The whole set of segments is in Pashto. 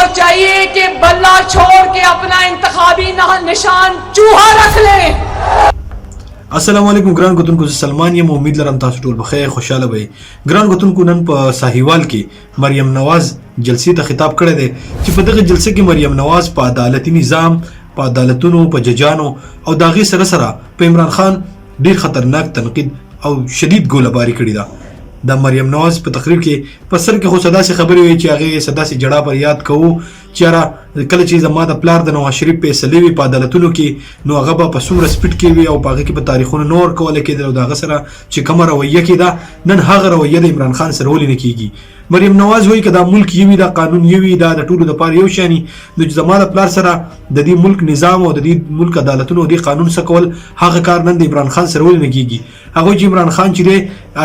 इनको चाहिए कि बल्ला छोड़ के अपना इंतखाबी निशान चूहा रख ले। अस्सलाम वालेकुम ګران کتونکو زه سلمان یم امید لرم تاسو ټول بخیر خوشاله وئ ګران کتونکو نن په ساحیوال کې مریم نواز جلسې ته خطاب کړی دی چې په دغه جلسه کې مریم نواز په عدالتي نظام په عدالتونو په ججانو او داغي سره سره په عمران خان ډیر خطرناک تنقید او شدید ګولهباري کړې ده د مریم نواز په تقریر کې په سر کې خو صدا سي خبرې وي چې هغه صدا سي جړه پر یاد کوو چې را کله چې زما د پلار د نواز شریف په سلیوي په عدالتونو کې نو هغه په سوره سپیډ کې وي او په هغه کې په تاریخونو نور کول کېدل او دغه سره چې کوم رویه کې ده نن هغه رویه د عمران خان سره ولې نه کیږي مریم نواز وایي کدا ملک یوي دا قانون یوي دا د ټولو د پاره یو شانی د زما د پلار سره د دې ملک نظام او د دې ملک عدالتونو د قانون سره کول هغه کار نن د عمران خان سره ولې نه کیږي هغه چې عمران خان چې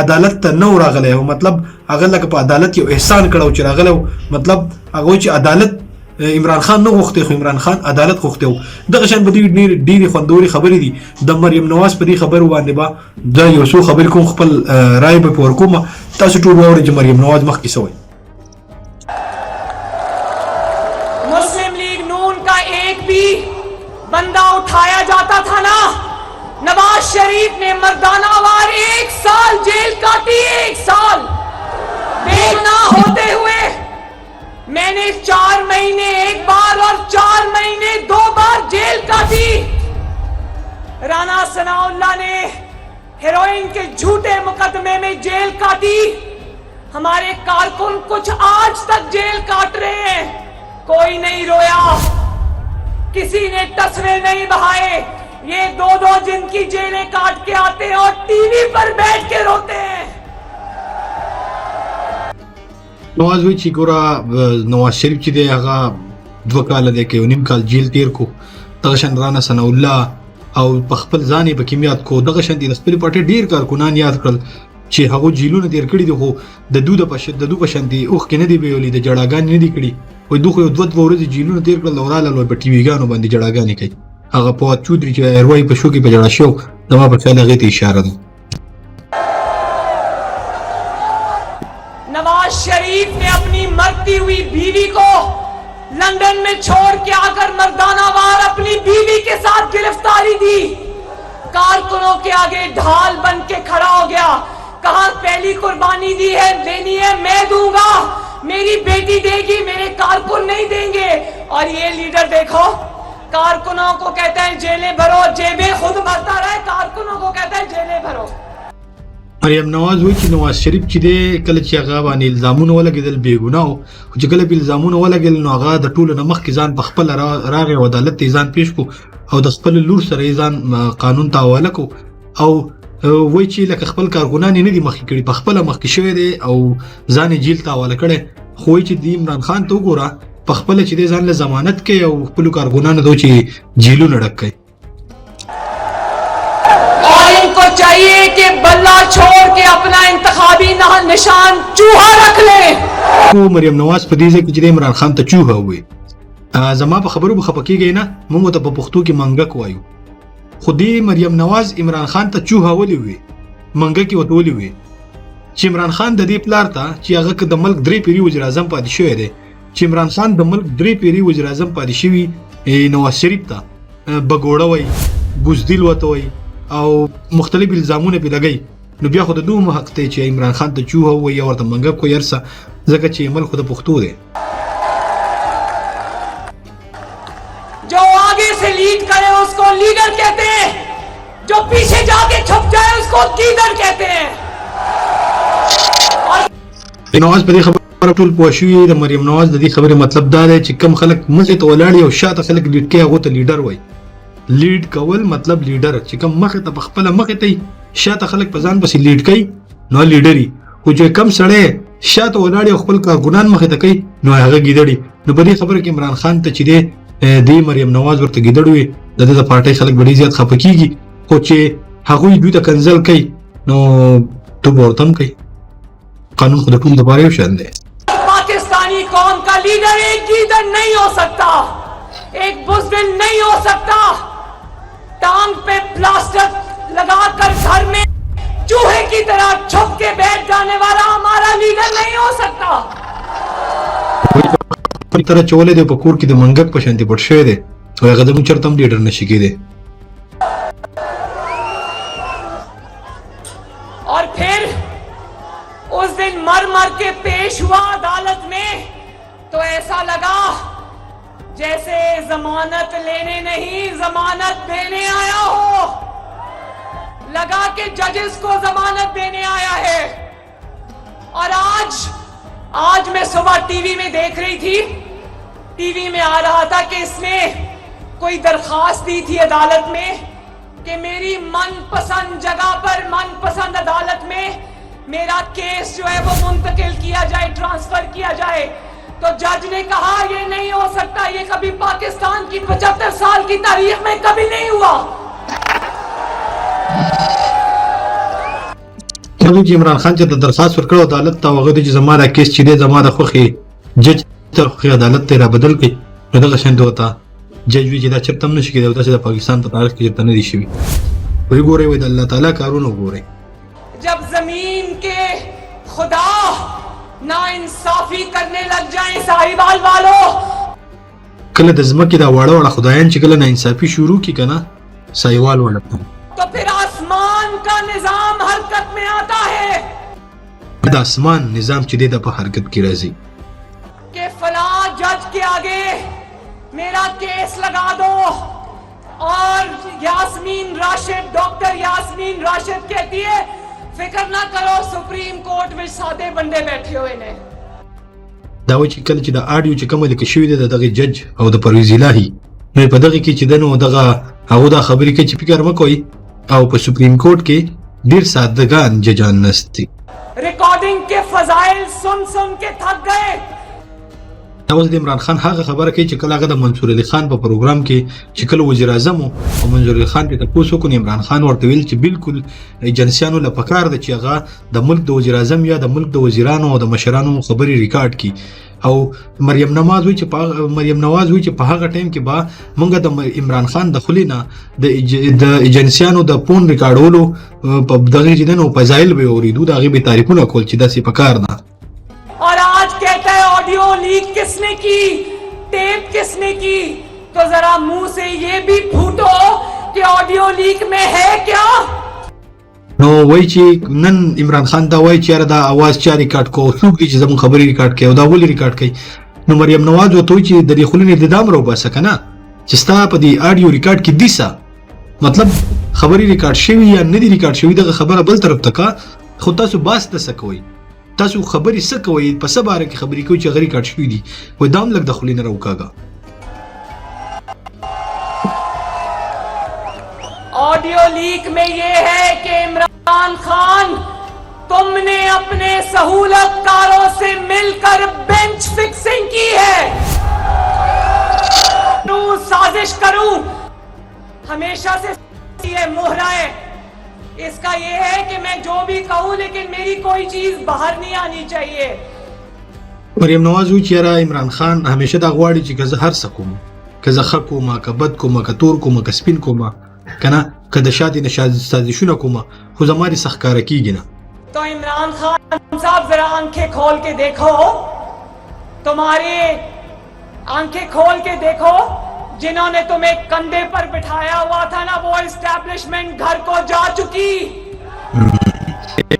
عدالت ته نو راغلی او مطلب هغه لکه په عدالت یو احسان کړو چې راغلو مطلب هغه چې عدالت عمران خان نه غوښته خو عمران خان عدالت غوښته دغه شان بدی ډیره خوندوري خبرې دي د مریم نواز په دې خبرو باندې با د یو څو خبرې کوم خپل رائے په ورکوم تاسو ټول واورئ چې مریم نواز مخکې سوی मुस्लिम लीग नून का एक भी बंदा उठाया जाता था ना नवाज शरीफ ने मर्दाना वार 1 साल जेल काटी 1 साल बेगुनाह होते हुए मैंने 4 महीने एक बार और 4 महीने 2 बार जेल काटी। राना सनाउल्लाह ने हेरोइन के झूठे मुकदमे में जेल काटी। हमारे कारकुन कुछ आज तक जेल काट रहे हैं, कोई नहीं रोया, किसी ने तस्वीर नहीं बहाए। ये 2-2 दिन की जेलें काट के आते हैं और टीवी पर बैठ के रोते हैं। نواز وی چې ګوره نواز شریف چې دی هغه 2 کال دی کې 9 کال جیل تیر کو دغه شان رانا ثنا الله او په خپل ځان په کیمیات کو دغه شان د خپل پټي ډیر کارکونان یاد کړل چې هغه جیلونه تیر کړی دي خو د دود په شد د دو په شان دي اوخ کې نه دی ویولې د جړاګان نه دی کړی وای دوه 2 ورځې جیلونه تیر کړل اوراله لوي په ټي وی ګانو باندې جړاګانې کوي هغه په چودري چې اروي په شو کې په جړا شو دما په خیال هغه ته اشاره ده नवाज शरीफ ने अपनी मरती हुई बीवी को लंदन में छोड़ के आकर मर्दानावार अपनी बीवी के साथ गिरफ्तारी दी। कारकुनों के आगे ढाल बन के खड़ा हो गया, कहा पहली कुर्बानी दी है, देनी है मैं दूंगा, मेरी बेटी देगी, मेरे कारकुन नहीं देंगे। और ये लीडर देखो कारकुनों को कहता है जेलें भरो, जेबें खुद भरता रहे, कारकुनों को कहता है जेलें भरो। مریم نواز وایي چې نواز شریف چې دی کله چې هغه باندې الزامونه ولګېدل بېګناه خو چې کله به الزامونه ولګېدل نو هغه د ټولو نه مخکې ځان په خپله راغی او عدالت ته ځان پیش کړو او د خپل لور سره یې ځان قانون ته حواله کړو او وایي چې لکه خپل کارګنان یې نه دي مخکې کړي په خپله مخکې شوی دی او ځان یې جیل ته حواله کړی خو وایي چې د عمران خان ته وګوره په خپله چې دی ځان له ضمانت کوي او خپلو کارګنانو ته چې جیلونه ډک کوي चाहिए कि बल्ला छोड़ के अपना इंतखाबी निशान चूहा रख ले। को مریم نواز په دې ځای کې چې عمران خان ته چوها وي زما په خبرو به خپکیږي نه موږ ته په پښتو کې منګک وایو خو دې مریم نواز عمران خان ته چوها ولي وي منګک وته ولي وي چې عمران خان د دې پلار ته چې هغه د ملک 3 پیری وزیر اعظم پاتې شوی دی چې عمران خان د ملک 3 پیری وزیر اعظم پاتې شوی نواز شریف ته بګوړه وای بوزدل وته وای او مختلف الزامونه په لګي نو بیا خو د دوه حق ته چې عمران خان ته چوها وي او ورته منګه کو يرسه ځکه چې عمل خو د پښتو دی जो आगे से लीड करे उसको लीडर कहते हैं, जो पीछे जाके छुप जाए उसको कीदर कहते हैं। نواز په دې خبره ټول پوښوي د مریم نواز د دې خبره مطلب دا دی چې کم خلک مخې ته ولاړ او شاته خلک لیډ کوي هغه ته لیډر وای لیډ کول مطلب لیډر چې کوم مخې ته خپل مخې ته شاته خلک په ځان پسې لیډ کوي نو لیډري خو چې کم سړی شاته ولاړ او خپل کارګنان مخې ته کوي نو هغه ګیدړي نو په دې خبره کې عمران خان ته چې دی مریم نواز ورته ګیدړ وي د دې پارټي خلک ډېر زیات خپه کیږي خو چې هغه دوی ته کنزل کوي نو تو ورتم کوي قانون خود ټول د باره شان دی पाकिस्तानी कौम का लीडर एक गीदड़ नहीं हो सकता, एक बुज़दिल नहीं हो सकता, टांग पे प्लास्टर लगाकर घर में चूहे की तरह छुप के बैठ जाने वाला हमारा लीडर नहीं हो सकता। خپل تر چولې دی په کور کې د منګک په شانتي پټ شوی دی او هغه زموږ چرته هم لیډر نشي کېدی. और फिर उस दिन मर मर के पेश हुआ अदालत में तो ऐसा लगा जैसे जमानत लेने नहीं जमानत देने आया हो. लगा कि जजेस को जमानत देने आया है. और आज मैं सुबह टीवी में देख रही थी, टीवी में आ रहा था कि इसने कोई दरखास्त दी थी अदालत में कि मेरी मनपसंद जगह पर मनपसंद अदालत में मेरा केस जो है वो मुंतकिल किया जाए, ट्रांसफर किया जाए. तो जज ने कहा ये नहीं हो सकता, ये कभी पाकिस्तान की 75 साल की तारीख में कभी नहीं हुआ. چې عمران خان چې د درخواست ورکړ عدالت ته هغه چې زما دا کیس چې دی زما د خوښي جج تر خوښي عدالت ته را بدل کړي نو دغه شان دوته جج وی چې دا چرته هم نشي کېدای او داسې د پاکستان په تاریخ کې چرته نه دي شوي. وی ګورئ وی د الله تعالی کارونه وګورئ. जब जमीन के खुदा नाइंसाफी करने लग जाएं साहिवाल वालों, کله د ځمکې دا واړه واړه خدایان چې کله ناانصافي شروع کړي کنه سایوال واړه तो फिर आसमान का निजाम हरकत में आता है د اسمان نظام چې دی د په حرکت کې راځي कि फला जज के आगे मेरा केस लगा दो. और यास्मीन राशिद, डॉक्टर यास्मीन राशिद कहती है फिक्र ना करो सुप्रीम कोर्ट में सादे बंदे बैठे हुए ने. دا و چې کله چې د اډیو چې کومه لیکل شوې ده دغه جج او د پرویز الهي نو په دغه کې چې دنو دغه هغه دا خبرې کې چې فکر مکوئ او په سپریم کورټ کې ډیر سادهګان ججان نستی. रिकॉर्डिंग के फजाइल सुन सुन के थक गए. اوس د عمران خان هغه خبره کوي چې کله هغه د منصور علي خان په پروګرام کې چې کله وزیر اعظم او منصور علي خان ته تاسو کو عمران خان ورته ویل چې بالکل ایجنسیانو له پکار د چې هغه د ملک د وزیر اعظم یا د ملک د وزیرانو او د مشرانو خبري ریکارډ کی او مریم نواز وی چې په هغه ټیم کې با مونږ د عمران خان د خلینا د ایجنسیانو د پون ریکارډولو په دغه جدن او فضایل به اوریدو د هغه به تعریفونه کول چې داسې پکار نه. और आज कहता है ऑडियो लीक किसने की, टेप किसने की. तो जरा मुंह से ये भी फूटो कि ऑडियो लीक में है क्या. نو وای چې نن عمران خان دا وای چې دا आवाज چا ریکارډ کو څوک دي چې زموږ خبري ریکارډ کوي او دا ولې ریکارډ کوي. نو مریم نواز وته چې د دې خلینو د دام رو باسه کنه چې ستا په دې اډیو ریکارډ کې دیسا مطلب خبري ریکارډ شوی یا نه دی ریکارډ شوی دغه خبره بل طرف تکا خو تاسو باس ته سکوي تاسو خبري سکوي په سباره کې خبري کوي چې غری کټ شوی دي و دام لګ د خلینو روکاګه. ऑडियो लीक में ये है कि इमरान खान तुमने अपने सहूलतकारों से मिलकर बेंच फिक्सिंग की है. साजिश करूं हमेशा से ये मोहरा है इसका ये है कि मैं जो भी कहूं लेकिन मेरी कोई चीज बाहर नहीं आनी चाहिए. مریم نواز وی چې را عمران خان همیشه دا غواړي چې که زه هر څه کوم که زه ښه کوم که بد کوم که تور کوم که سپین کوم کنه که د شادي نه سازشونه کوم خو زما دې سخت کار کیږي نه. तो इमरान खान साहब जरा आंखें खोल के देखो, तुम्हारी आंखें खोल के देखो जिन्होंने तुम्हें कंधे पर बिठाया हुआ था ना वो एस्टैब्लिशमेंट घर को जा चुकी.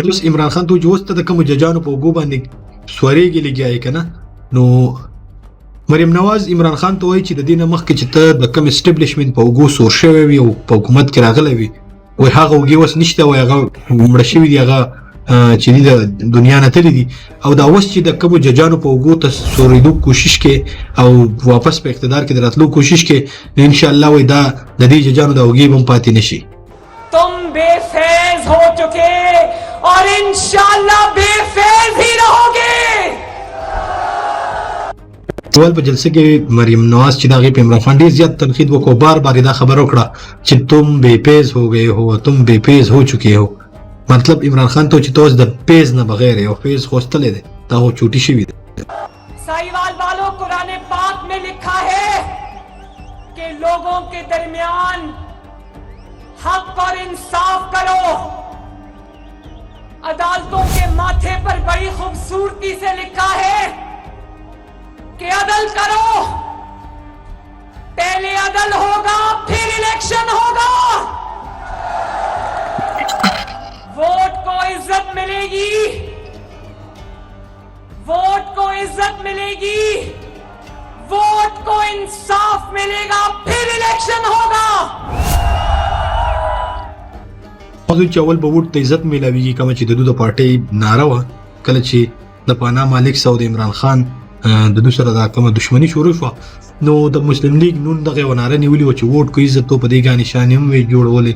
اوس عمران خان ته چې اوس ته د کوم ججانو په وګو باندې سوریږي لګیای کنه نو مریم نواز عمران خان ته وایي چې د دینه مخکې چې ته د کوم اسټابلیشمنت په وګو سور شوی وي او په حکومت کې راغلی وي وای هغه وګي اوس نشته وای هغه مړ شوی دی هغه چې د دنیا نه تللی دي او دا اوس چې د کوم ججانو په وګو ته سورېدو کوشش کې او واپس په اقتدار کې دراتلو کوشش کې ان شاء الله وای دا د دې ججانو د وګي هم پاتې نشي. तुम बेफैज हो चुके और इंशाअल्लाह बेफैज ही रहोगे. ټول په جلسه کې مریم نواز چې دا غي په عمران خان ډیر زیات تنقید وکړ بار بار دا خبر وکړه چې تم بے پیز ہو گئے ہو تم بے پیز ہو چکے ہو مطلب عمران خان ته چې توس د پیز نه بغیر یو پیز خوستلې ده دا هو چوټي شوی ده. साहिवाल वालों कुरान पाक में लिखा है कि लोगों के दरमियान हक और इंसाफ करो. अदालतों के माथे पर बड़ी खूबसूरती से लिखा है कि अदल करो, पहले अदल होगा फिर इलेक्शन होगा। वोट को इज्जत मिलेगी, वोट को इज्जत मिलेगी, वोट को इंसाफ मिलेगा, फिर इलेक्शन होगा। موضوع چې اول به ووټ ته عزت میلاویږي کوم چې د دوی د پارټۍ ناره وه کله چې د پانا مالک سعود عمران خان د دوی سره دا کومه دښمني شروع شوه نو د مسلم لیگ نون دغه یوه ناره نیولې وه چې ووټ کو عزت تو په دې ګاه نشانې هم وې جوړولې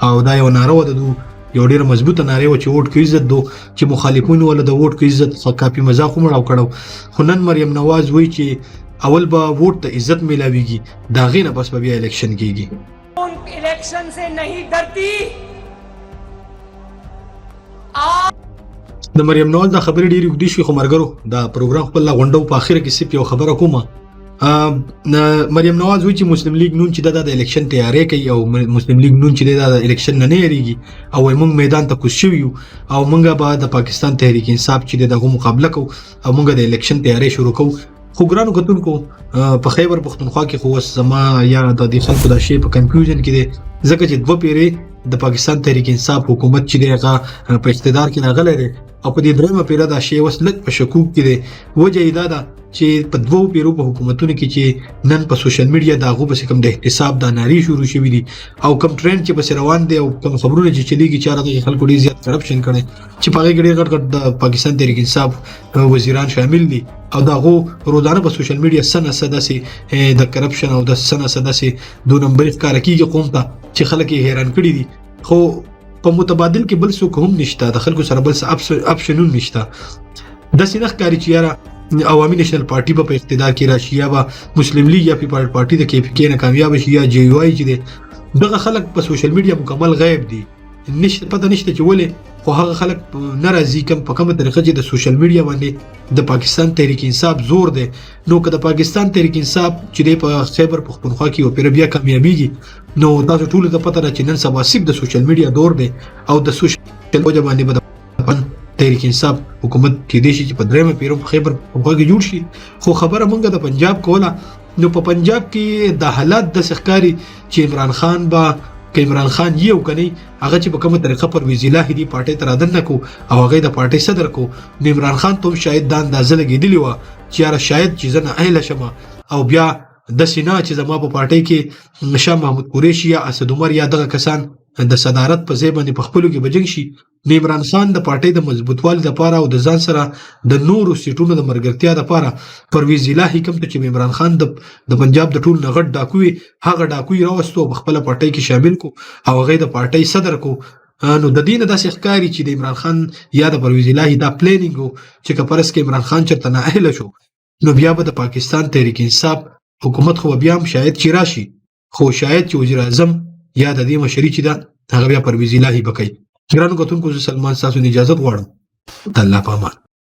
او دا یوه ناره وه د دوی یو ډېره مضبوطه نارې وه چې ووټ کو عزت دو چې مخالفین وله د ووټ کو عزت کافي مذاق هم راوکړو خو نن مریم نواز وایي چې اول به ووټ ته عزت میلاویږي د هغې نه بس به بیا الیکشن کېږي इलेक्शन से नहीं डरती। د مریم نواز دا خبرې ډېرې اوږدې شوې خو ملګرو دا پروګرام خپل لا غونډه په اخره کې صرف یو خبره کومه مریم نواز وایي چې مسلم لیگ نون چې د الیکشن تیاری کوي او مسلم لیگ نون چې د الیکشن نه یریږي او موږ میدان ته کوز شوي یو او موږ به د پاکستان تحریک انصاف چې دغه مقابله کوو او موږ د الیکشن تیاری شروع کوو خو ګرانو کتونکو په خیبر پښتونخوا کې خو اوس زما یا د دې خلکو دا شی په کنفیوژن کې دی ځکه چې دوه پیرې د پاکستان تحریک انصاف حکومت چې دی هغه په اقتدار کې راغلی دی او په دې درېیمه پیره دا شی اوس لږ په شکوک کې دی وجه یې دا ده چې په دوو پیرو په حکومتونو کې چې نن په سوشل میډیا د هغو پسې کوم د احتساب دا نارې شروع شوي دي او کوم ټرینډ چې پسې روان دی او کوم خبرونه چې چلیږي چې هغه خلکو ډېر زیات کرپشن کړی چې په هغې کې ډېر غټ غټ د پاکستان تحریک انصاف وزیران شامل دي او د هغو روزانه په سوشل میډیا څه نه څه داسې د کرپشن او د څه نه څه داسې دو نمبرې ښکاره کېږي قوم ته چې خلک یې حیران کړي دي خو په متبادل کې بل څوک هم نشته د خلکو سره بل څه اپشنون نشته داسې نه ښکاري چې یاره عوامي نیشنل پارټي په اقتدار کې راشي یا به مسلم لیگ یا پیپلز پارټي د کې پی کې نه کامیاب شي یا جی یو آی چې دی دغه خلک په سوشل میډیا مکمل غیب دي نشته پته نشته چې ولې خو هغه خلک نه راځي کوم په کومه طریقه چې د سوشل میډیا باندې د پاکستان تحریک انصاف زور دی نو که د پاکستان تحریک انصاف چې دی په خیبر پښتونخوا کې او پیر بیا کامیابیږي نو تاسو ټول ته پته ده چې نن سبا صرف د سوشل میډیا دور دی او د سوشل میډیا باندې به د تحریک انصاف حکومت کې دی چې په درېیمه پیرو په خیبر پښتونخوا کې جوړ شي خو خبره مونږ د پنجاب کوله نو په پنجاب کې د حالات د ښکاري چې عمران خان به که عمران خان یو کني هغه چې په کومه طریقه پرویز الهي دی پارټي تر اذن نکو او هغه د پارټي صدر کو نو عمران خان ته شاید دا اندازه لګیدلی و چې یاره شاید چې زنه اهل شمه او بیا د سینا چې زما په پارټي کې شاه محمود قریشي یا اسد عمر یا دغه کسان د صدارت په ځای باندې په خپلو کې بجنګ شي نو عمران خان د پارټي د مضبوطوالي لپاره او د ځان سره د نورو سیټونو د مرګرتیا لپاره پرویز الهي کوم ته چې عمران خان د پنجاب د ټول نغټ ډاکوي هغه ډاکوي راوستو په خپل پارټي کې شامل کو او هغه د پارټي صدر کو نو د دین داسې ښکاري چې د عمران خان یا د پرویز الهي دا پلانینګ چې کپرس کې عمران خان چرته نه اهل شو نو بیا به د پاکستان تحریک انصاف حکومت خو بیا هم شاید چې راشي خو شاید چې وزیر اعظم یا د دې مشري چې دا هغه بیا پرویز الهي بکای ګرانو کتونکو زه سلمان تاسو نه اجازه غواړم الله پامان